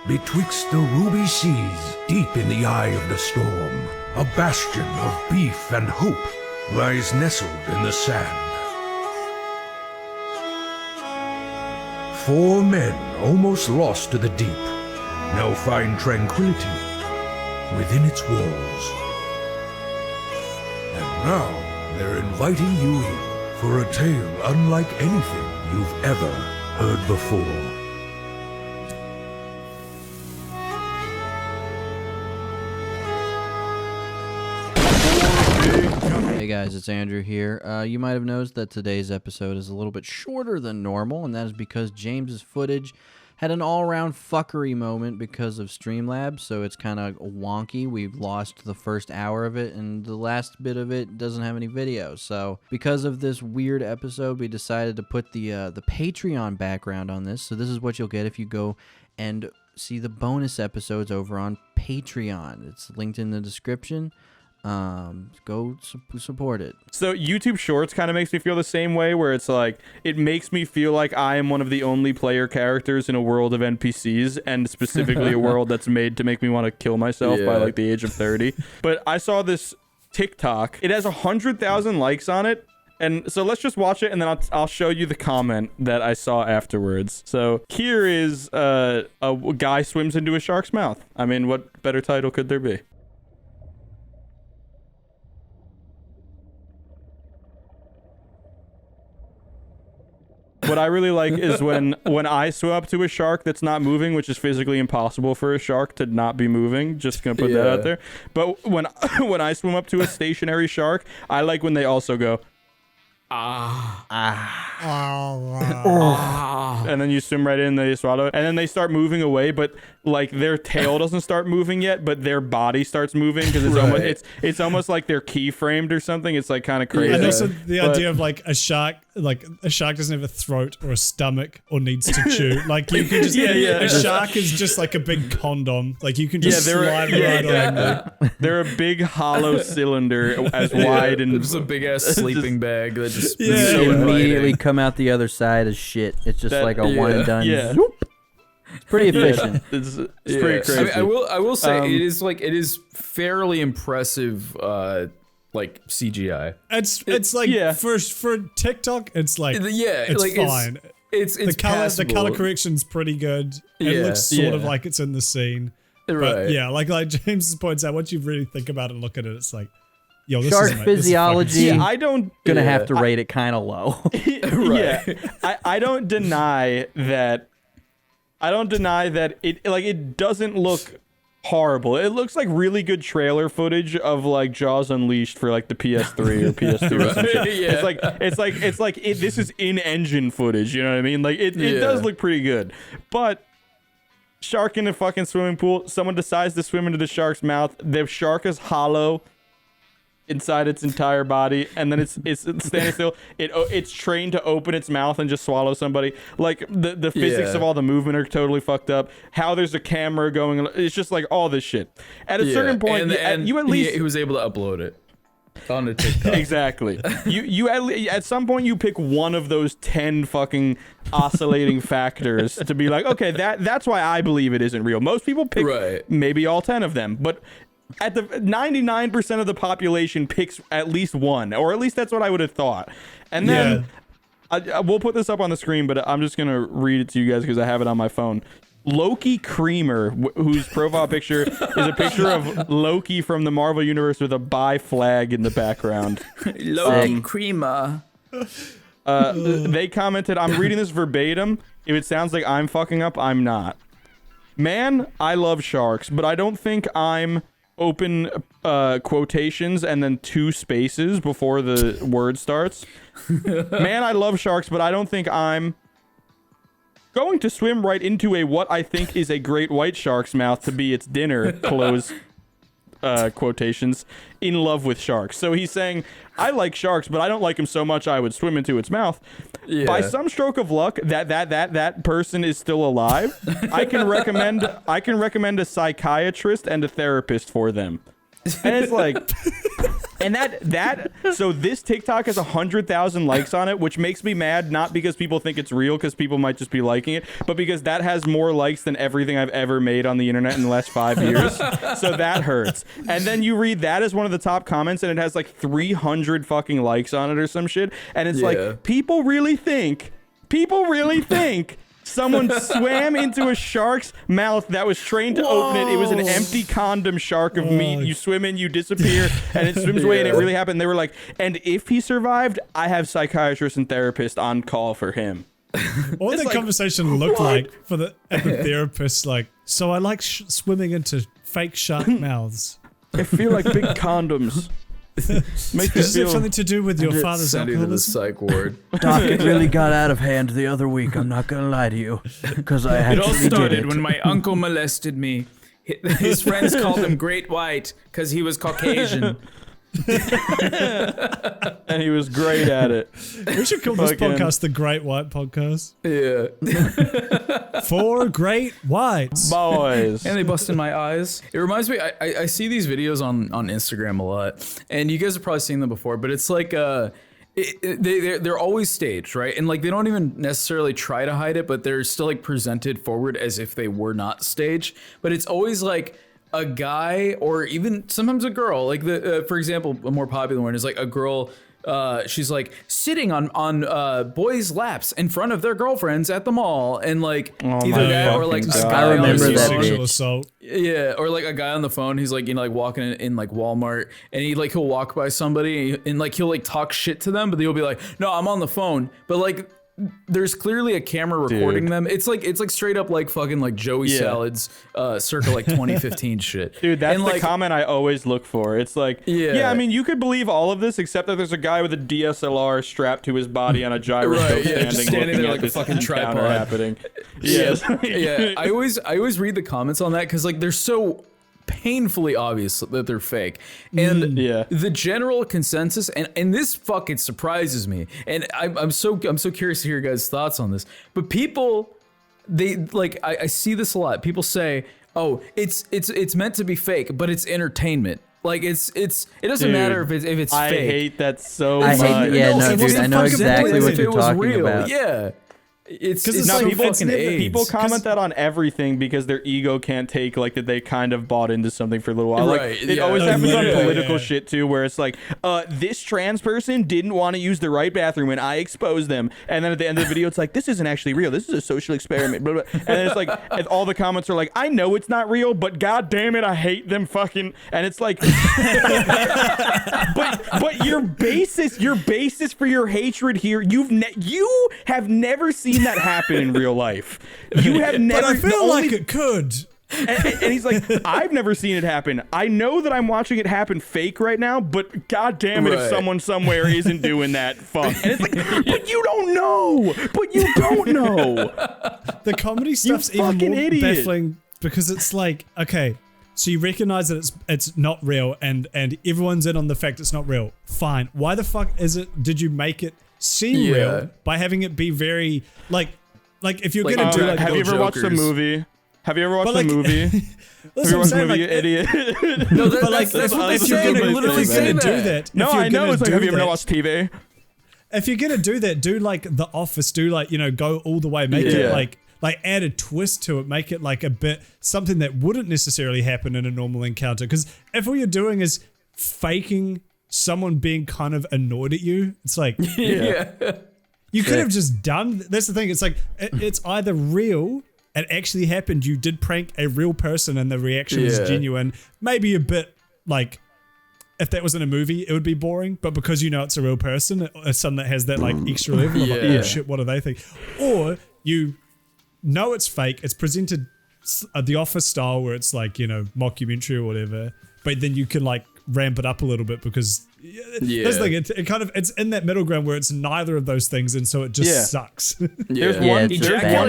betwixt the ruby seas, deep in the eye of the storm, a bastion of beef and hope lies nestled in the sand. 4 men almost lost to the deep now find tranquility within its walls. And now they're inviting you in for a tale unlike anything you've ever heard before. Hey guys, it's Andrew here. You might have noticed that today's episode is a little bit shorter than normal, and that is because James's footage had an all-around fuckery moment because of Streamlabs, so it's kind of wonky. We've lost the first hour of it, and the last bit of it doesn't have any video. So because of this weird episode, we decided to put the Patreon background on this. So this is what you'll get if you go and see the bonus episodes over on Patreon. It's linked in the description. Go support it. So YouTube Shorts kind of makes me feel the same way, where it's like, it makes me feel like I am one of the only player characters in a world of NPCs, and specifically a world that's made to make me want to kill myself by like the age of 30. But I saw this TikTok. It has 100,000 likes on it. And so let's just watch it, and then I'll show you the comment that I saw afterwards. So here is a guy swims into a shark's mouth. I mean, what better title could there be? What I really like is when I swim up to a shark that's not moving, which is physically impossible for a shark to not be moving. Just gonna put that out there. But when I swim up to a stationary shark, I like when they also go, and then you swim right in, they swallow it, and then they start moving away, but like their tail doesn't start moving yet, but their body starts moving because it's almost like they're keyframed or something. It's like kind of crazy. And also the idea of like a shark doesn't have a throat or a stomach or needs to chew. Like you can just a shark is just like a big condom. Like you can just slide right on. They're a big hollow cylinder as wide and just a big ass sleeping bag that just immediately come out the other side as shit. It's just like a one and done. Yeah. It's pretty efficient. It's pretty crazy. I mean, I will say it is fairly impressive. Like CGI. It's like for TikTok, it's like it's fine. It's the color correction's pretty good. It looks sort of like it's in the scene. But like James points out, once you really think about it and look at it, it's like, yo, this shark physiology. I don't gonna have to rate it kind of low. I don't deny that. I don't deny that it doesn't look horrible. It looks like really good trailer footage of like Jaws Unleashed for like the PS3 or PS2 or some shit. It's like this is in-engine footage, you know what I mean? Like it does look pretty good. But shark in a fucking swimming pool, someone decides to swim into the shark's mouth. The shark is hollow inside its entire body, and then it's standing still. It's trained to open its mouth and just swallow somebody. Like the physics of all the movement are totally fucked up. How there's a camera going, it's just like all this shit. At a certain point, he was able to upload it on a TikTok. Exactly. You at some point you pick one of those 10 fucking oscillating factors to be like, okay, that's why I believe it isn't real. Most people pick maybe all 10 of them, but at the 99% of the population picks at least one, or at least that's what I would have thought. And then we'll put this up on the screen, but I'm just gonna read it to you guys because I have it on my phone. Loki Creamer, whose profile picture is a picture of Loki from the Marvel Universe with a bi flag in the background. Loki Creamer. They commented, I'm reading this verbatim. If it sounds like I'm fucking up, I'm not. Man, I love sharks, but I don't think I'm open quotations and then 2 spaces before the word starts. Man, I love sharks, but I don't think I'm going to swim right into what I think is a great white shark's mouth to be its dinner, close quotations, in love with sharks. So he's saying, I like sharks, but I don't like them so much I would swim into its mouth. By some stroke of luck, that person is still alive. I can recommend a psychiatrist and a therapist for them. And it's like, and so this TikTok has 100,000 likes on it, which makes me mad, not because people think it's real, because people might just be liking it, but because that has more likes than everything I've ever made on the internet in the last 5 years. So that hurts. And then you read that as one of the top comments, and it has like 300 fucking likes on it or some shit. And it's like, people really think someone swam into a shark's mouth that was trained to open it. It was an empty condom shark of meat. You swim in, you disappear, and it swims away, and it really happened. They were like, and if he survived, I have psychiatrists and therapists on call for him. What would the conversation look like for the therapist? Like, so I like swimming into fake shark mouths. I feel like big condoms. Does it have something to do with your father's alcoholism? To the psych ward. Doc, it really got out of hand the other week. I'm not gonna lie to you, because I actually did it. It all started when my uncle molested me. His friends called him Great White because he was Caucasian. And he was great at it. We should call this podcast the Great White Podcast. Yeah. 4 great whites. Boys. And they busted my eyes. It reminds me, I see these videos on Instagram a lot, and you guys have probably seen them before, but it's like they're always staged, right? And like they don't even necessarily try to hide it, but they're still like presented forward as if they were not staged. But it's always like a guy or even sometimes a girl. Like for example, a more popular one is like a girl. She's like sitting on boys' laps in front of their girlfriends at the mall, and like either that or like a guy on the sexual assault. Yeah, or like a guy on the phone. He's like like walking in like Walmart, and he'll walk by somebody and like he'll like talk shit to them, but they'll be like, "No, I'm on the phone," but like. There's clearly a camera recording them. It's like straight up like fucking like Joey Salad's circa like 2015 shit. Dude, that's and the like, comment I always look for. It's like, I mean, you could believe all of this except that there's a guy with a DSLR strapped to his body on a gyroscope standing there like a fucking tripod happening. Yeah. I always read the comments on that because like they're so painfully obvious that they're fake, and the general consensus, and this fucking surprises me, and I'm so curious to hear your guys' thoughts on this. But people, they like I see this a lot. People say, "Oh, it's meant to be fake, but it's entertainment." Like it doesn't matter if it's fake. I hate that so much. Dude, I know exactly what you're talking about. Yeah. It's not like people comment that on everything because their ego can't take like that they kind of bought into something for a little while. Right, like it always happens on political shit too, where it's like, this trans person didn't want to use the right bathroom and I exposed them, and then at the end of the video it's like, this isn't actually real. This is a social experiment. Blah, blah. And then it's like, and all the comments are like, I know it's not real, but god damn it, I hate them fucking. And it's like, but your basis for your hatred here, you have never seen that happen in real life. You have never. But I feel like it could. And he's like, I've never seen it happen. I know that I'm watching it happen fake right now, but god damn it, if someone somewhere isn't doing that, fuck. And it's like, but you don't know. But you don't know. The comedy stuff's even more baffling because it's like, okay, so you recognize that it's not real, and everyone's in on the fact it's not real. Fine. Why the fuck is it? Did you make it seem real by having it be very like if you're gonna do like, have you ever watched a movie? Have you ever watched a movie? That's what I'm saying, you idiot. No, that's what they say. They're literally gonna do that. No, I know. It's like, have you ever watched TV? If you're gonna do that, do like The Office. Do like, go all the way. Make it like add a twist to it. Make it like a bit something that wouldn't necessarily happen in a normal encounter. Because if all you're doing is faking someone being kind of annoyed at you, it's like you could have just done. That's the thing. It's like it's either real, it actually happened, you did prank a real person and the reaction was genuine. Maybe a bit like if that was in a movie, it would be boring. But because it's a real person, it's something that has that like extra level of like, oh shit, what do they think? Or you know it's fake. It's presented The Office style, where it's like mockumentary or whatever. But then you can like ramp it up a little bit because that's the thing. It kind of it's in that middle ground where it's neither of those things, and so it just sucks. There's one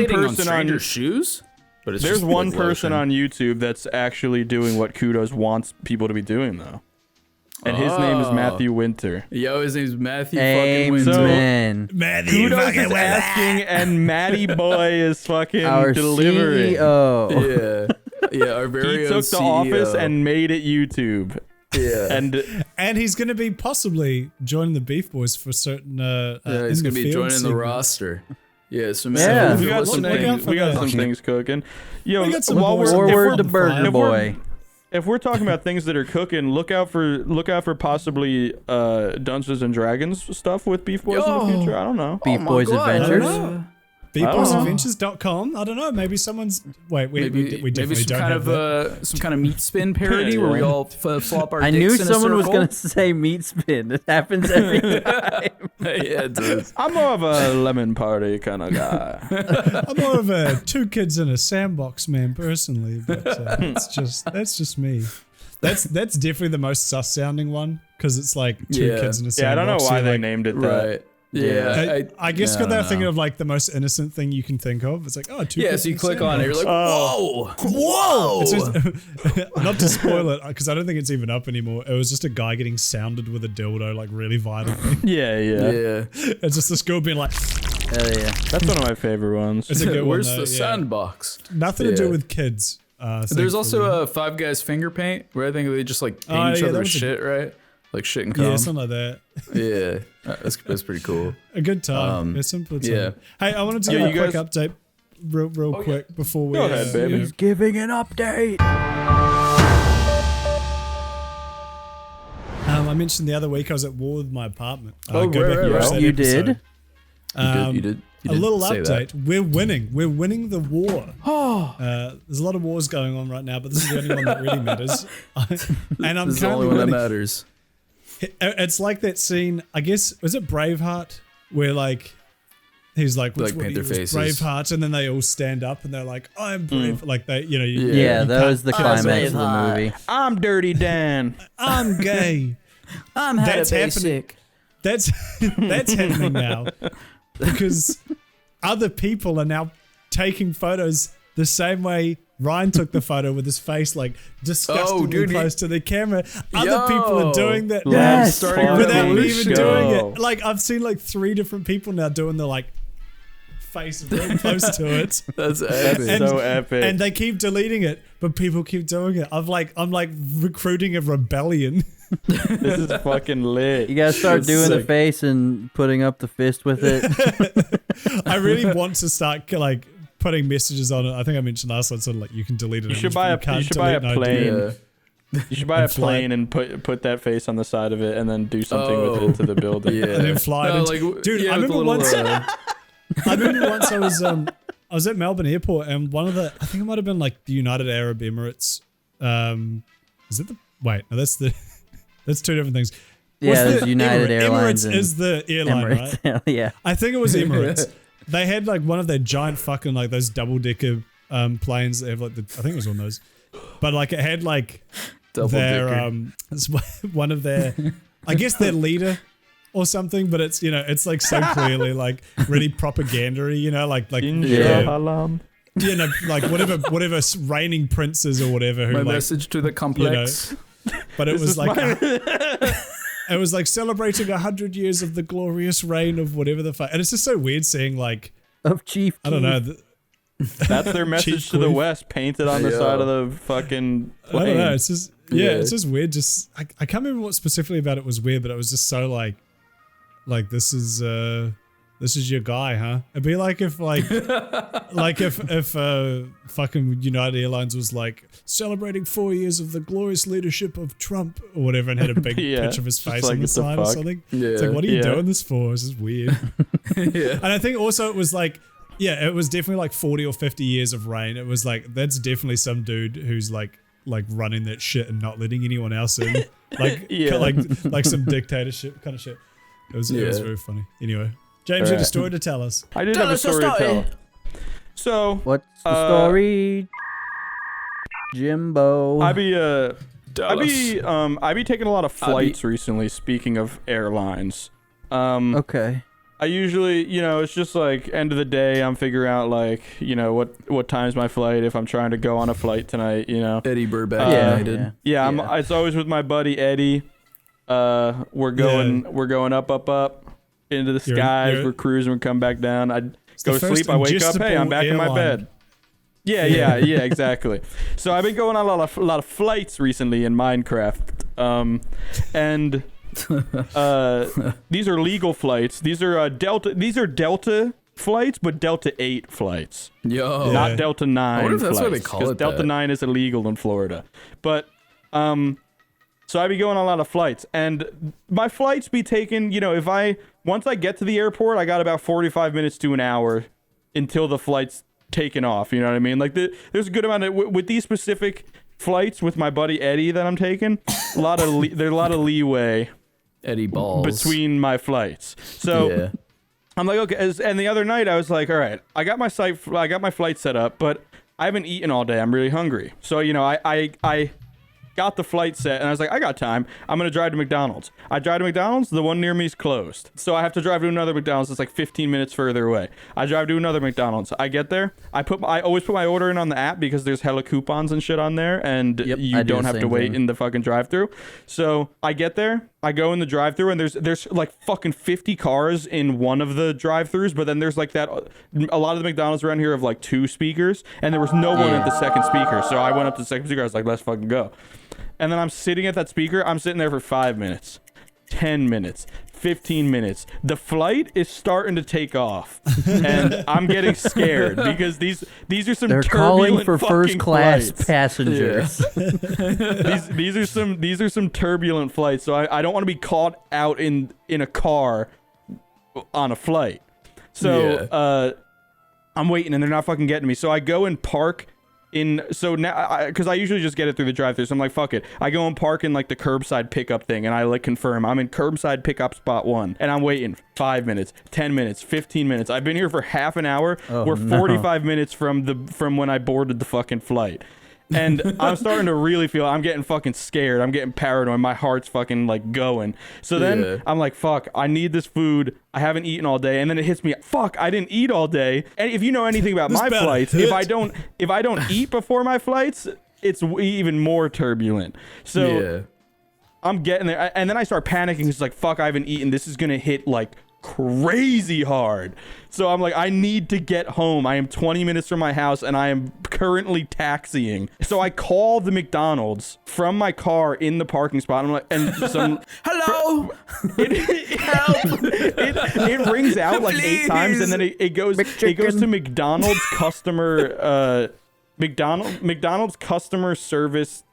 person on shoes. But there's one person on YouTube that's actually doing what Kudos wants people to be doing though, and his name is Matthew Winter. Yo, his name's Matthew fucking Winter. So, Matthew Kudos is asking, and Matty Boy is fucking our delivering. CEO. Yeah, our very he own took The CEO. Office and made it YouTube. Yeah. And he's going to be possibly joining the Beef Boys for certain. He's going to be joining the roster. Yeah, so we got some things cooking. Yo, forward to Burger Boy. If we're talking about things that are cooking, look out for possibly Dungeons and Dragons stuff with Beef Boys in the future. I don't know. Beef Boys Adventures. BeefBoysAdventures.com. I don't know. Maybe someone's. Wait, we definitely don't have that. Some kind of meat spin parody where we all flop our. I knew someone was gonna say meat spin. It happens every time. Yeah, it does. I'm more of a lemon party kind of guy. I'm more of a 2 kids in a sandbox man personally, but that's just me. That's definitely the most sus sounding one because it's like 2 kids in a sandbox. Yeah, I don't know why they named it that. Right. Yeah, I guess because they're thinking of like the most innocent thing you can think of. It's like, oh, 2 kids. Yeah, so you click on it, you're like, whoa. It's just, not to spoil it, because I don't think it's even up anymore. It was just a guy getting sounded with a dildo, like really violently. Yeah. It's just this girl being like, hell yeah. That's one of my favorite ones. It's a good Where's one, the sandbox? Nothing to do with kids. There's also a Five Guys finger paint where I think they just like paint each other with shit, right? Like shit and cum. Yeah, something like that. Yeah, that's pretty cool. A good time. A simple time. Yeah. Hey, I wanted to give a quick update real quick before we... Go ahead, baby. He's giving an update. I mentioned the other week I was at war with my apartment. You did? You did. A little update. We're winning. We're winning the war. There's a lot of wars going on right now, but this is the only one that really matters. And I'm this is the only one that matters. It's like that scene, I guess, was it Braveheart? Where like, he's like, which one paint their faces. Braveheart, and then they all stand up and they're like, I'm brave. Like they, that was the climax of the movie. I'm Dirty Dan. I'm gay. That's happening. That's happening now. Because other people are now taking photos the same way Ryan took the photo with his face like disgustingly close to the camera. Other people are doing that without even doing it. Like I've seen like 3 different people now doing the like face real close to it. That's epic. So epic. And they keep deleting it, but people keep doing it. I'm like recruiting a rebellion. This is fucking lit. You gotta start doing the face and putting up the fist with it. I really want to start like putting messages on it. I think I mentioned last time, sort of like you can delete it. You should buy a plane. You should buy a plane and put that face on the side of it, and then do something with it into the building. Yeah, and then fly it. Dude, I remember once. I was at Melbourne Airport, and one of the, I think it might have been like the United Arab Emirates. Is it the? Wait, no, that's 2 different things. Yeah, there's United Airlines. Emirates is the airline, Emirates, right? Yeah. I think it was Emirates. They had like one of their giant fucking like those double-decker planes. They have like I think it was one of those, but like it had like their it's one of their, I guess their leader or something. But it's it's like so clearly like really propaganda-y, like like whatever reigning princes or whatever. Who, my like, message to the complex. But it was like it was like celebrating 100 years of the glorious reign of whatever the fuck. And it's just so weird seeing like of Chief. I don't know. That's their message to the West, painted on the side of the fucking plane. I don't know. It's just it's just weird. Just I can't remember what specifically about it was weird, but it was just so like this is your guy, huh? It'd be like if if fucking United Airlines was like celebrating 4 years of the glorious leadership of Trump or whatever, and had a big picture of his face on the side or something. Yeah. It's like, what are you doing this for? This is weird. And I think also it was like, it was definitely like 40 or 50 years of reign. It was like, that's definitely some dude who's like running that shit and not letting anyone else in. Like some dictatorship kind of shit. It was very funny. Anyway. James, you had a story to tell us. I did have a story to tell. So, what's the story, Jimbo? I be taking a lot of flights recently. Speaking of airlines, okay. I usually, it's just like end of the day. I'm figuring out like, what time's my flight if I'm trying to go on a flight tonight. Eddie Burback United. It's always with my buddy Eddie. We're going up. Into the skies, we're cruising, we come back down. I go to sleep, I wake up, hey, I'm back in my bed. Yeah, exactly. So I've been going on a lot of flights recently in Minecraft. and these are legal flights. These are Delta flights, but Delta 8 flights. Yo, not Delta 9. I wonder if that's flights, why they call it Delta 9 is illegal in Florida. But so I be going on a lot of flights, and my flights be taken. Once I get to the airport, I got about 45 minutes to an hour until the flight's taken off. You know what I mean? Like there's a good amount of with these specific flights with my buddy Eddie that I'm taking. There's a lot of leeway. Eddie balls between my flights. So yeah. I'm like, okay. And the other night I was like, all right, I got my flight set up, but I haven't eaten all day. I'm really hungry. So I got the flight set, and I was like, I got time. I'm gonna drive to McDonald's. I drive to McDonald's. The one near me is closed, so I have to drive to another McDonald's that's like 15 minutes further away. I drive to another McDonald's. I get there. I always put my order in on the app because there's hella coupons and shit on there, and you don't have to wait in the fucking drive-thru. So I get there. I go in the drive-thru, and there's like fucking 50 cars in one of the drive-thrus, but then there's like that. A lot of the McDonald's around here have like 2 speakers, and there was no one at the second speaker. So I went up to the second speaker. I was like, let's fucking go. And then I'm sitting at that speaker. I'm sitting there for 5 minutes, 10 minutes, 15 minutes. The flight is starting to take off, and I'm getting scared because these are some They're calling for first class flights. passengers. Yeah. these are some turbulent flights. So I don't want to be caught out in a car on a flight. So I'm waiting, and they're not fucking getting me. So I go and park. So now, because I usually just get it through the drive-thru, so I'm like, fuck it. I go and park in like the curbside pickup thing, and I like confirm I'm in curbside pickup spot 1, and I'm waiting 5 minutes, 10 minutes, 15 minutes. I've been here for half an hour. We're 45 minutes from when I boarded the fucking flight. And I'm starting to really feel, I'm getting fucking scared. I'm getting paranoid. My heart's fucking like going. So then I'm like, fuck, I need this food. I haven't eaten all day. And then it hits me, fuck, I didn't eat all day. And if you know anything about my flights, if I don't eat before my flights, it's even more turbulent. So I'm getting there. And then I start panicking. It's like, fuck, I haven't eaten. This is going to hit like crazy hard. So I'm like, I need to get home. I am 20 minutes from my house, and I am currently taxiing. So I call the McDonald's from my car in the parking spot. I'm like, and some hello, it rings out like 8 times, and then it goes to McDonald's customer McDonald's customer service.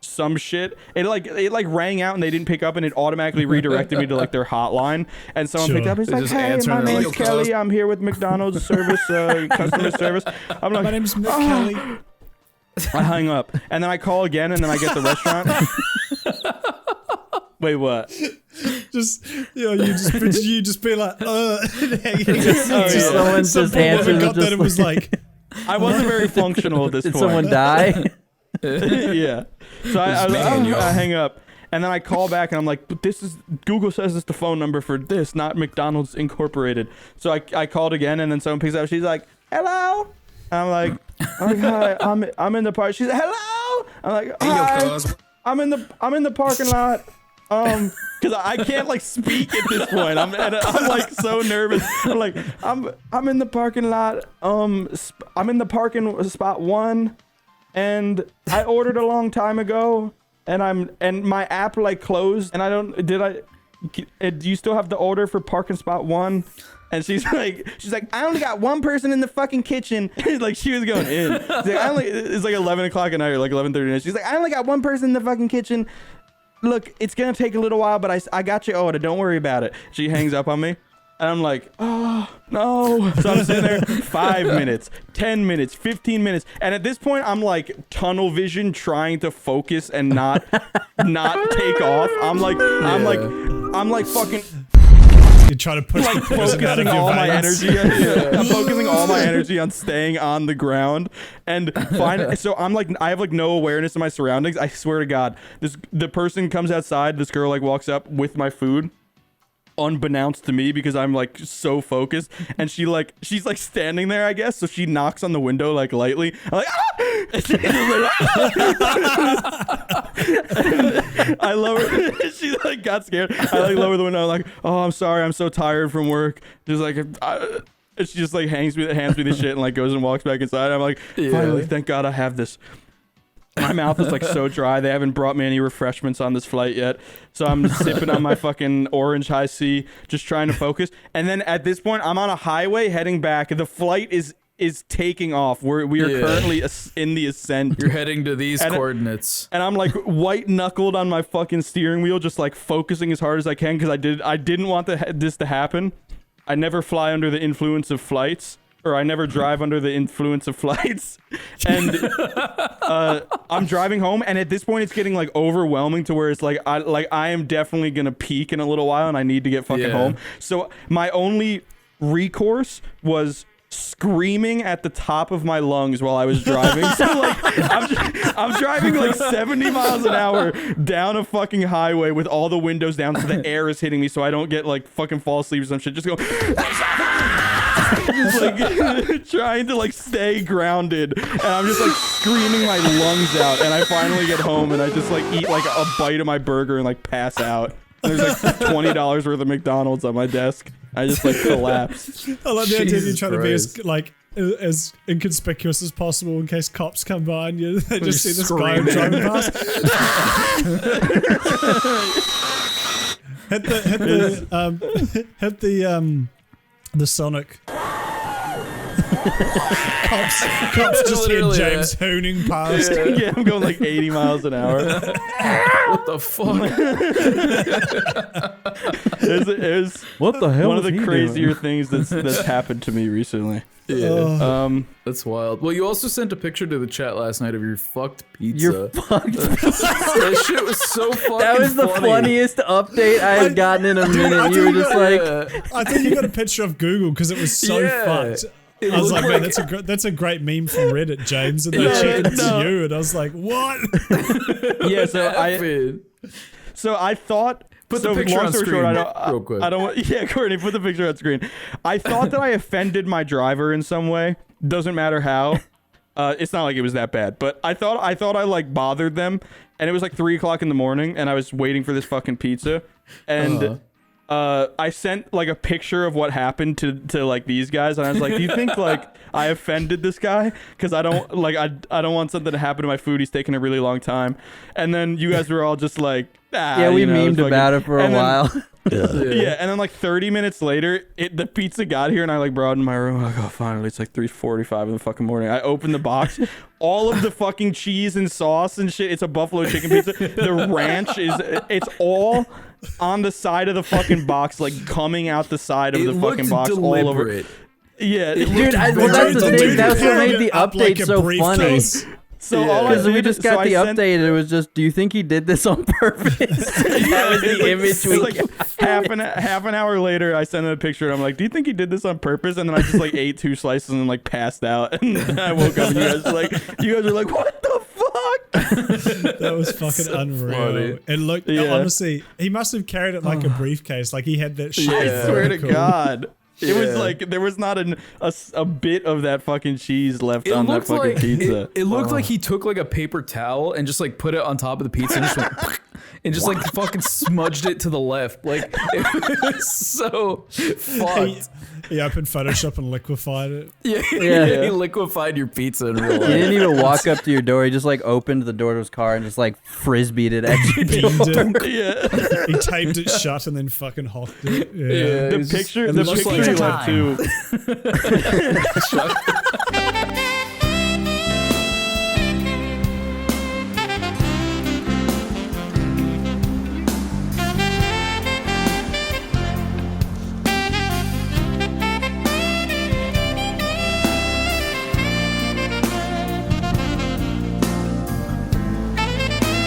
Some shit. It rang out and they didn't pick up, and it automatically redirected me to like their hotline. And someone picked up. He's like, "Hey, my name's Kelly. I'm here with McDonald's service, customer service." I'm like, "My name's Kelly." I hung up, and then I call again, and then I get the restaurant. Wait, what? You just be like, Someone just answered. Got that. It was like, I wasn't very functional at this point. Did someone die? Yeah. So I hang up, and then I call back, and I'm like, but Google says it's the phone number for this, not McDonald's Incorporated. So I called again, and then someone picks up. She's like, hello. I'm like, hi, I'm in the park. She's like, hello. I'm like, hi, I'm in the parking lot. Because I can't like speak at this point. I'm like so nervous. I'm like, I'm in the parking lot. I'm in the parking spot 1. And I ordered a long time ago, and my app like closed, and do you still have the order for parking spot 1? And she's like, I only got one person in the fucking kitchen. Like she was going in. She's like, it's like 11 o'clock at night or like 11:30. She's like, I only got one person in the fucking kitchen. Look, it's gonna take a little while, but I got your order. Don't worry about it. She hangs up on me. And I'm like, oh, no. So I'm sitting there 5 minutes, 10 minutes, 15 minutes. And at this point, I'm like tunnel vision trying to focus and not take off. I'm like fucking... You try to push like focusing all my energy. I'm focusing all my energy on staying on the ground. And so I'm like, I have like no awareness of my surroundings. I swear to God, the person comes outside. This girl like walks up with my food, unbeknownst to me, because I'm like so focused, and she's like standing there, I guess, so she knocks on the window like lightly. I'm like, ah! I lower. She like got scared. I like lower the window. I'm like, oh, I'm sorry, I'm so tired from work. Just like, and she just like hands me the shit and like goes and walks back inside. I'm like, finally, thank God I have this. My mouth is like so dry. They haven't brought me any refreshments on this flight yet. So I'm sipping on my fucking orange high C, just trying to focus. And then at this point, I'm on a highway heading back. The flight is taking off. We are currently in the ascent. You're heading to these coordinates. And I'm like white knuckled on my fucking steering wheel, just like focusing as hard as I can because I didn't want this to happen. I never fly under the influence of flights. Or I never drive under the influence of flights. And I'm driving home, and at this point, it's getting like overwhelming to where it's like I am definitely gonna peak in a little while, and I need to get fucking home. So my only recourse was screaming at the top of my lungs while I was driving. So like I'm driving like 70 miles an hour down a fucking highway with all the windows down, so the air is hitting me, so I don't get like fucking fall asleep or some shit. Just go. Just like trying to like stay grounded, and I'm just like screaming my lungs out, and I finally get home and I just like eat like a bite of my burger and like pass out. And there's like $20 worth of McDonald's on my desk. I just like collapse. I love the idea of you trying to be as inconspicuous as possible in case cops come by and they just see this guy driving past. hit the Sonic. cops just hear James hooning past. Yeah, I'm going like 80 miles an hour. What the fuck? It was what the hell? One of the crazier things that's happened to me recently. Yeah. That's wild. Well, you also sent a picture to the chat last night of your fucked pizza. Your fucked pizza. That shit was so fucking That was the funniest update I had gotten in a minute. You were just like... I think you got a picture of Google because it was so fucked. I was like, man, that's a great meme from Reddit, James. And they checked it's you, and I was like, what? Yeah, so I thought... Put the picture on screen real quick. I don't want... Yeah, Courtney, put the picture on screen. I thought that I offended my driver in some way. Doesn't matter how. It's not like it was that bad, but I thought I like bothered them, and it was like 3 o'clock in the morning, and I was waiting for this fucking pizza, and... I sent like a picture of what happened to like these guys, and I was like, do you think like I offended this guy? Because I don't want something to happen to my food. He's taking a really long time. And then you guys were all just like, we memed about it for a while. Yeah, and then like 30 minutes later, the pizza got here, and I like brought it in my room. I'm like, oh, finally, it's like 3:45 in the fucking morning. I opened the box, all of the fucking cheese and sauce and shit. It's a buffalo chicken pizza. The ranch it's all on the side of the fucking box, like coming out the side of the fucking box deliberate. All over. Yeah, dude, that's the thing. That's what made the update like so funny. So because we just got the update, and it was just, do you think he did this on purpose? That was the image we like half an hour later, I sent him a picture, and I'm like, do you think he did this on purpose? And then I just like ate 2 slices and like passed out, and then I woke up, and you guys are like, what the fuck? That was fucking so unreal. Funny. It looked honestly, he must have carried it like a briefcase, like he had that shit. I swear to God. It was like there was not a bit of that fucking cheese left on that fucking pizza. It looked like he took like a paper towel and just like put it on top of the pizza and just went and just like fucking smudged it to the left. Like it was so fucked. He opened Photoshop and liquefied it. Yeah. He liquefied your pizza in real life. He didn't even walk up to your door. He just like opened the door to his car and just like frisbeed it at your door. Yeah. He taped it shut and then fucking hocked it. The picture you left too.